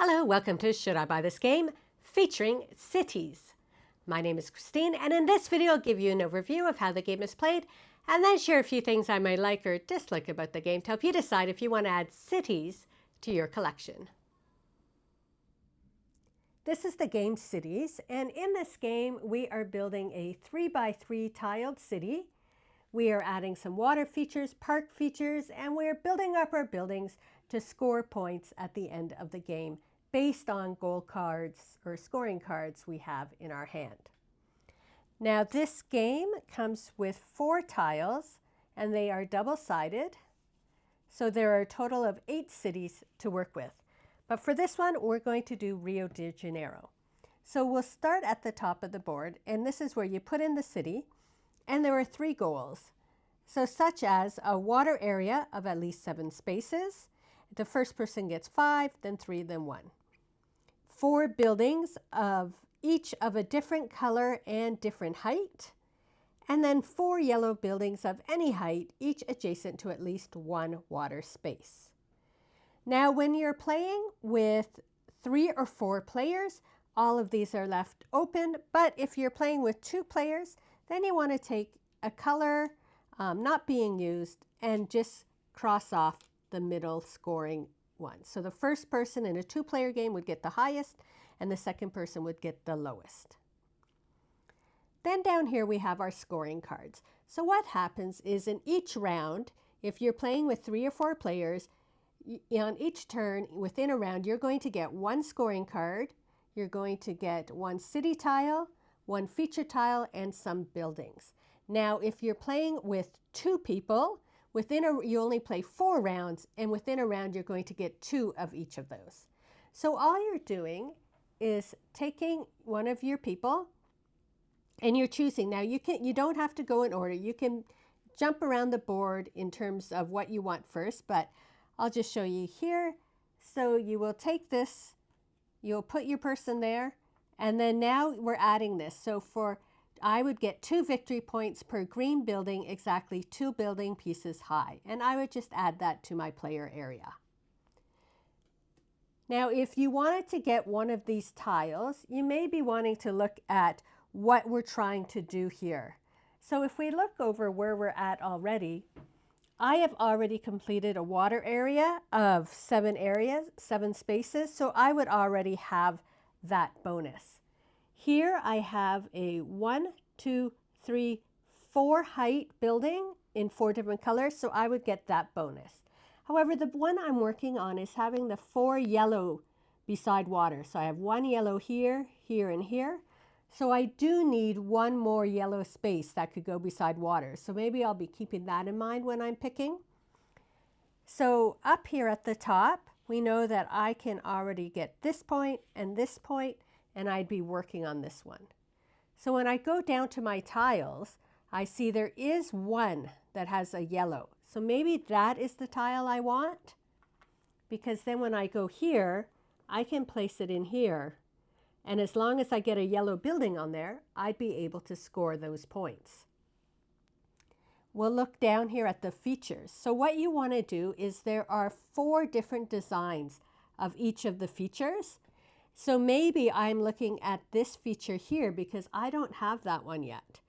Hello, welcome to Should I Buy This Game? Featuring cities. My name is Christine, and in this video I'll give you an overview of how the game is played and then share a few things I might like or dislike about the game to help you decide if you want to add cities to your collection. This is the game Cities, and in this game we are building a 3x3 tiled city. We are adding some water features, park features, and we're building up our buildings to score points at the end of the game based on goal cards or scoring cards we have in our hand. Now this game comes with 4 tiles and they are double-sided. So there are a total of 8 cities to work with. But for this one, we're going to do Rio de Janeiro. So we'll start at the top of the board, and this is where you put in the city, and there are 3 goals. So such as a water area of at least 7 spaces. The first person gets 5, then 3, then 1. 4 buildings of each of a different color and different height. And then 4 yellow buildings of any height, each adjacent to at least 1 water space. Now, when you're playing with 3 or 4 players, all of these are left open. But if you're playing with 2 players, then you want to take a color not being used and just cross off the middle scoring one. So the first person in a 2-player game would get the highest, and the second person would get the lowest. Then down here we have our scoring cards. So what happens is in each round, if you're playing with 3 or 4 players, on each turn within a round, you're going to get 1 scoring card, you're going to get 1 city tile, 1 feature tile, and some buildings. Now, if you're playing with 2 people, you only play 4 rounds, and within a round you're going to get 2 of each of those. So all you're doing is taking one of your people and you're choosing. Now you don't have to go in order. You can jump around the board in terms of what you want first, but I'll just show you here. So you will take this, you'll put your person there, and then now we're adding this. So I would get 2 victory points per green building, exactly 2 building pieces high. And I would just add that to my player area. Now, if you wanted to get one of these tiles, you may be wanting to look at what we're trying to do here. So if we look over where we're at already, I have already completed a water area of 7 spaces. So I would already have that bonus. Here I have a 1, 2, 3, 4 height building in 4 different colors, so I would get that bonus. However, the one I'm working on is having the 4 yellow beside water. So I have 1 yellow here, here, and here. So I do need 1 more yellow space that could go beside water. So maybe I'll be keeping that in mind when I'm picking. So up here at the top, we know that I can already get this point, and I'd be working on this one. So when I go down to my tiles, I see there is 1 that has a yellow. So maybe that is the tile I want, because then when I go here, I can place it in here. And as long as I get a yellow building on there, I'd be able to score those points. We'll look down here at the features. So what you want to do is there are 4 different designs of each of the features. So maybe I'm looking at this feature here because I don't have that one yet.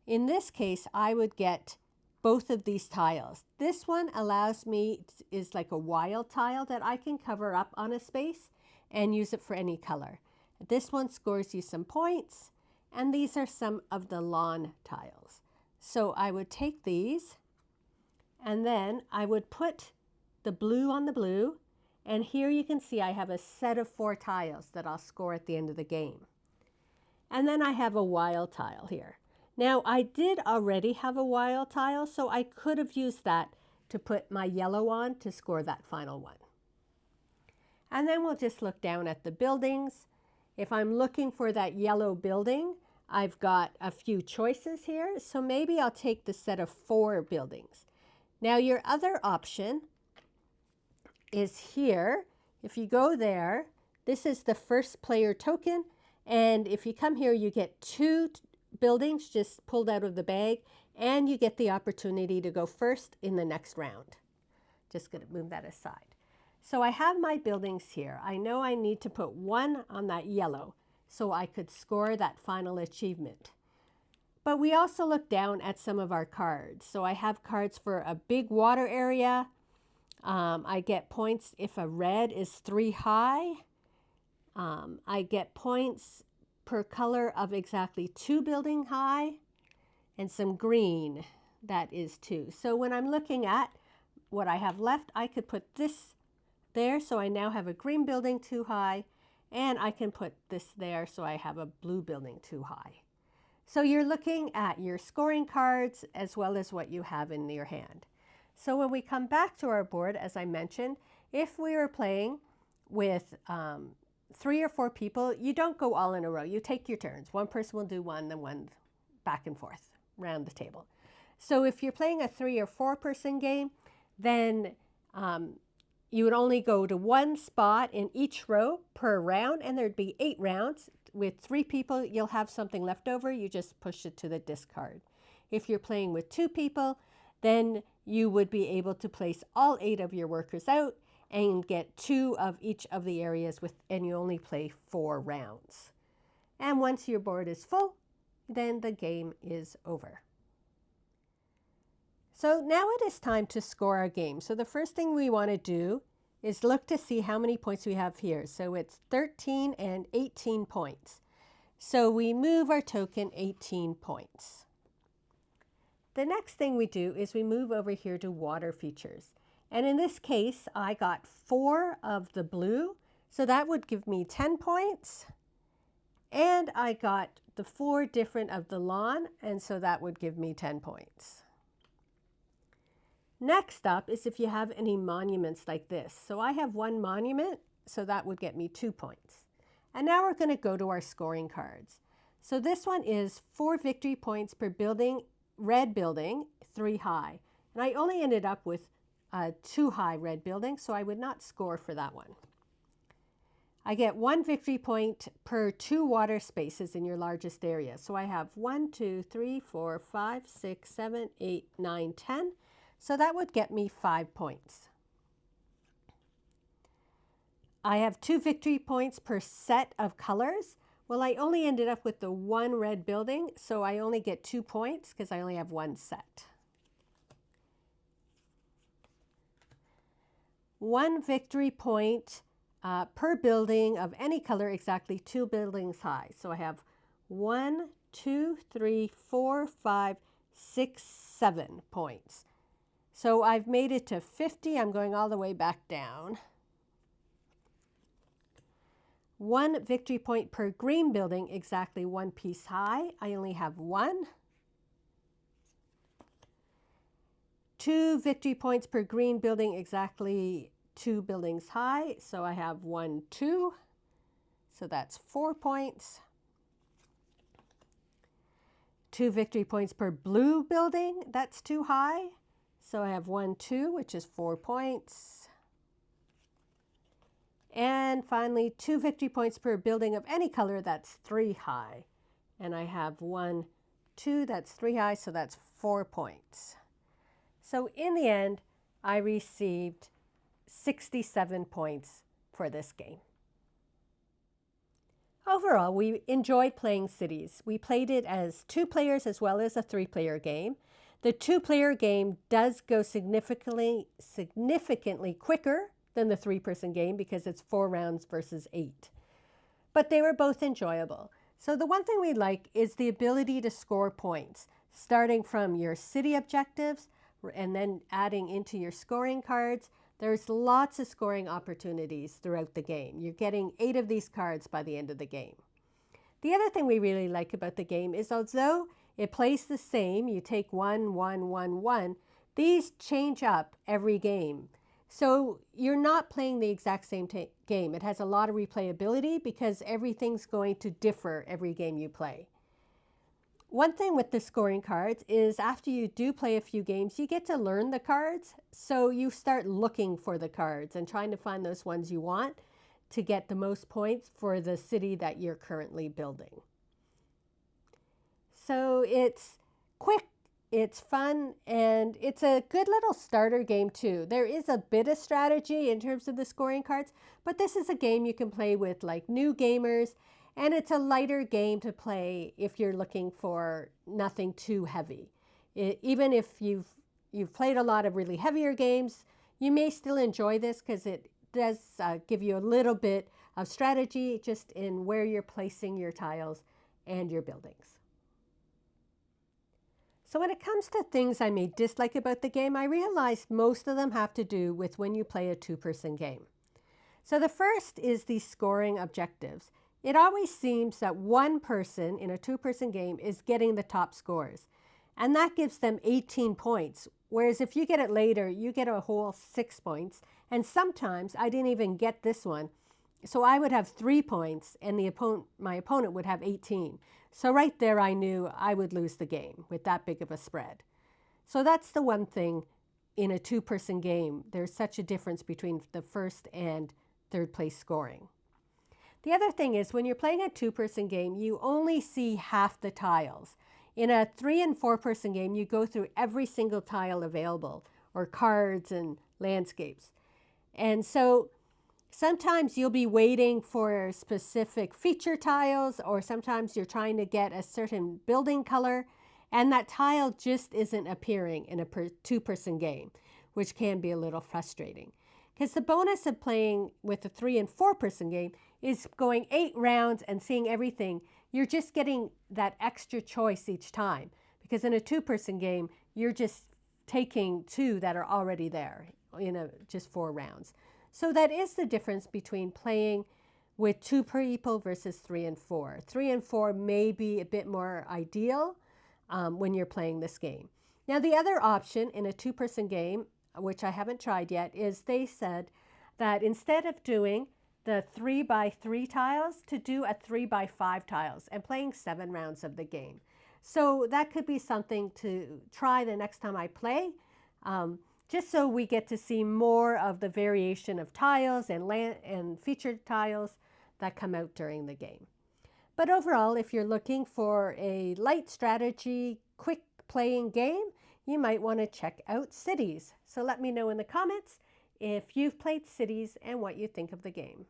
In this case, I would get both of these tiles. This one allows me, is like a wild tile that I can cover up on a space and use it for any color. This one scores you some points, and these are some of the lawn tiles. So I would take these, and then I would put the blue on the blue, and here you can see I have a set of 4 tiles that I'll score at the end of the game. And then I have a wild tile here. Now I did already have a wild tile, so I could have used that to put my yellow on to score that final one. And then we'll just look down at the buildings. If I'm looking for that yellow building, I've got a few choices here. So maybe I'll take the set of 4 buildings. Now your other option is here. If you go there, this is the first player token. And if you come here, you get 2 buildings just pulled out of the bag, and you get the opportunity to go first in the next round. Just going to move that aside. So I have my buildings here. I know I need to put 1 on that yellow so I could score that final achievement. But we also look down at some of our cards. So I have cards for a big water area. I get points if a red is 3 high. I get points per color of exactly 2 building high, and some green that is 2. So when I'm looking at what I have left, I could put this there, so I now have a green building 2 high, and I can put this there so I have a blue building 2 high. So you're looking at your scoring cards as well as what you have in your hand. So when we come back to our board, as I mentioned, if we were playing with 3 or 4 people, you don't go all in a row. You take your turns. One person will do one, then one back and forth around the table. So if you're playing a 3 or 4 person game, then you would only go to 1 spot in each row per round, and there'd be 8 rounds. With 3 people, you'll have something left over. You just push it to the discard. If you're playing with 2 people, then you would be able to place all 8 of your workers out and get 2 of each of the areas and you only play 4 rounds. And once your board is full, then the game is over. So now it is time to score our game. So the first thing we want to do is look to see how many points we have here. So it's 13 and 18 points. So we move our token 18 points. The next thing we do is we move over here to water features. And in this case, I got 4 of the blue, so that would give me 10 points. And I got the 4 different of the lawn, and so that would give me 10 points. Next up is if you have any monuments like this. So I have 1 monument, so that would get me 2 points. And now we're going to go to our scoring cards. So this one is 4 victory points per building, red building, 3 high. And I only ended up with 2 high red buildings, so I would not score for that one. I get 1 victory point per 2 water spaces in your largest area. So I have 1, 2, 3, 4, 5, 6, 7, 8, 9, 10. So that would get me 5 points. I have 2 victory points per set of colors. Well, I only ended up with the 1 red building, so I only get 2 points because I only have 1 set. 1 victory point per building of any color, exactly 2 buildings high. So I have 1, 2, 3, 4, 5, 6, 7 points. So I've made it to 50. I'm going all the way back down. 1 victory point per green building, exactly 1 piece high. I only have 1. 2 victory points per green building, exactly 2 buildings high. So I have 1, 2. So that's 4 points. 2 victory points per blue building, that's 2 high. So I have 1, 2, which is 4 points. And finally, 2 victory points per building of any color, that's 3 high. And I have 1, 2, that's 3 high, so that's 4 points. So in the end, I received 67 points for this game. Overall, we enjoyed playing Cities. We played it as 2 players as well as a 3-player game. The 2-player game does go significantly quicker than the 3-person game because it's 4 rounds versus 8. But they were both enjoyable. So the one thing we like is the ability to score points, starting from your city objectives and then adding into your scoring cards. There's lots of scoring opportunities throughout the game. You're getting 8 of these cards by the end of the game. The other thing we really like about the game is although it plays the same, you take 1, 1, 1, 1, these change up every game. So you're not playing the exact same game. It has a lot of replayability because everything's going to differ every game you play. One thing with the scoring cards is after you do play a few games, you get to learn the cards. So you start looking for the cards and trying to find those ones you want to get the most points for the city that you're currently building. So it's quick, It's fun and it's a good little starter game too. There is a bit of strategy in terms of the scoring cards, but this is a game you can play with like new gamers, and it's a lighter game to play if you're looking for nothing too heavy. Even if you've played a lot of really heavier games, you may still enjoy this because it does give you a little bit of strategy just in where you're placing your tiles and your buildings. So when it comes to things I may dislike about the game, I realized most of them have to do with when you play a two-person game. So the first is the scoring objectives. It always seems that one person in a two-person game is getting the top scores, and that gives them 18 points. Whereas if you get it later, you get a whole 6 points. And sometimes I didn't even get this one. So I would have 3 points and my opponent would have 18. So right there I knew I would lose the game with that big of a spread. So that's the one thing in a two-person game. There's such a difference between the first and third place scoring. The other thing is when you're playing a two-person game, you only see half the tiles. In a 3- and 4-person game, you go through every single tile available, or cards and landscapes. And so sometimes you'll be waiting for specific feature tiles, or sometimes you're trying to get a certain building color, and that tile just isn't appearing in a two-person game, which can be a little frustrating. Because the bonus of playing with a 3- and 4-person game is going 8 rounds and seeing everything. You're just getting that extra choice each time. Because in a two-person game, you're just taking 2 that are already there in just 4 rounds. So that is the difference between playing with 2 people versus 3 and 4. 3 and 4 may be a bit more ideal when you're playing this game. Now the other option in a two-person game, which I haven't tried yet, is they said that instead of doing the 3x3 tiles, to do a 3x5 tiles and playing 7 rounds of the game. So that could be something to try the next time I play, just so we get to see more of the variation of tiles and featured tiles that come out during the game. But overall, if you're looking for a light strategy, quick playing game, you might want to check out Cities. So let me know in the comments if you've played Cities and what you think of the game.